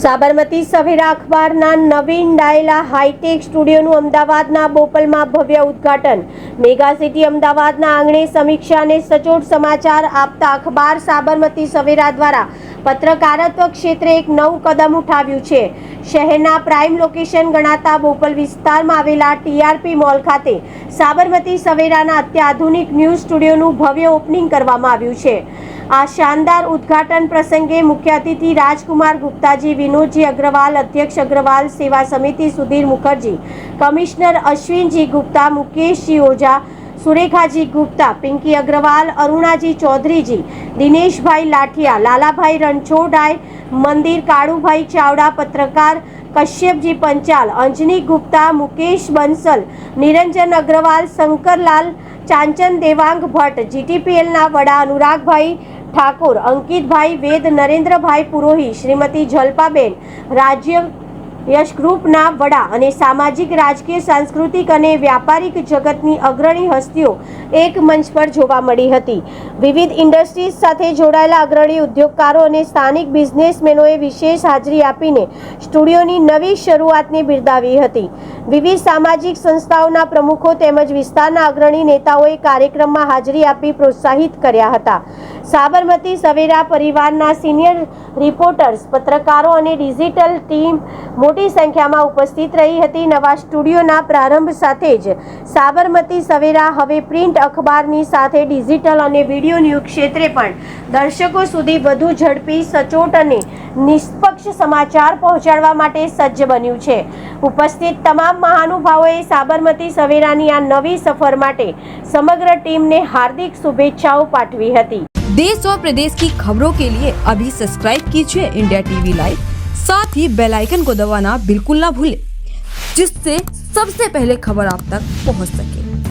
સાબરમતી સવેરા અખબારના નવીન ડાયેલા high tech સ્ટુડિયોનું અમદાવાદના બોપલમાં ભવ્ય ઉદ્ઘાટન। મેગા સિટી અમદાવાદના આંગણે સમીક્ષા અને સચોટ સમાચાર આપતા અખબાર સાબરમતી સવેરા દ્વારા પત્રકારત્વ ક્ષેત્રે એક નવું કદમ ઉઠાવ્યું છે। શહેરના પ્રાઇમ લોકેશન ગણાતા બોપલ વિસ્તારમાં આવેલા ટીઆરપી મોલ ખાતે સાબરમતી સવેરાના અત્યાધુનિક ન્યૂઝ સ્ટુડિયોનું ભવ્ય ઓપનિંગ કરવામાં આવ્યું છે। આ શાનદાર ઉદ્ઘાટન પ્રસંગે મુખ્ય અતિથિ રાજકુમાર ગુપ્તાજી, વિનોદજી અગ્રવાલ, અધ્યક્ષ અગ્રવાલ સેવા સમિતિ સુધીર મુખર્જી, કમિશનર અશ્વિનજી ગુપ્તા, મુકેશજી ઓઝા, સુરેખાજી ગુપ્તા, પિંકી અગ્રવાલ, અરુણાજી ચૌધરીજી, દિનેશભાઈ લાઠિયા, લાલાભાઈ રણછોડાઈ, મંદિર કાળુભાઈ ચાવડા, પત્રકાર કશ્યપજી પંચાલ, અંજની ગુપ્તા, મુકેશ બંસલ, નિરંજન અગ્રવાલ, શંકરલાલ ચાંચન, દેવાંગ ભટ્ટ, જીટીપીએલના વડા અનુરાગભાઈ ઠાકોર, અંકિતભાઈ વેદ, નરેન્દ્રભાઈ પુરોહિત, શ્રીમતી જલ્પાબેન, રાજ્ય યશ ગ્રુપના વડા અને સામાજિક, રાજકીય, સાંસ્કૃતિક અને વ્યાપારિક જગતની અગ્રણી હસ્તીઓ એક મંચ પર જોવા મળી હતી। વિવિધ ઇન્ડસ્ટ્રીઝ સાથે જોડાયેલા અગ્રણી ઉદ્યોગકારો અને સ્થાનિક બિઝનેસમેનોએ વિશેષ હાજરી આપીને સ્ટુડિયોની નવી શરૂઆતને બિરદાવી હતી। વિવિધ સામાજિક સંસ્થાઓના પ્રમુખો તેમજ વિસ્તારના અગ્રણી નેતાઓએ કાર્યક્રમમાં હાજરી આપી પ્રોત્સાહિત કર્યા હતા। સાબરમતી સવેરા પરિવારના સિનિયર રિપોર્ટર્સ, પત્રકારો અને ડિજિટલ ટીમ મોટી સંખ્યામાં ઉપસ્થિત રહી હતી। નવા સ્ટુડિયોના પ્રારંભ સાથે જ સાબરમતી સવેરા હવે પ્રિન્ટ અખબારની સાથે ડિજિટલ અને વિડીયો ન્યૂઝ ક્ષેત્રે પણ દર્શકો સુધી વધુ ઝડપી, સચોટ અને નિષ્પક્ષ સમાચાર પહોંચાડવા માટે સજ્જ બન્યું છે। ઉપસ્થિત તમામ મહાનુભાવોએ સાબરમતી સવેરાની આ નવી સફર માટે સમગ્ર ટીમને હાર્दिक शुभेच्छाओं पाठवी હતી। देश और प्रदेश की खबरों के लिए अभी सब्सक्राइब कीजिए इंडिया टीवी लाइव, साथ ही बेल आइकन को दबाना बिल्कुल ना भूलें, जिससे सबसे पहले खबर आप तक पहुंच सके।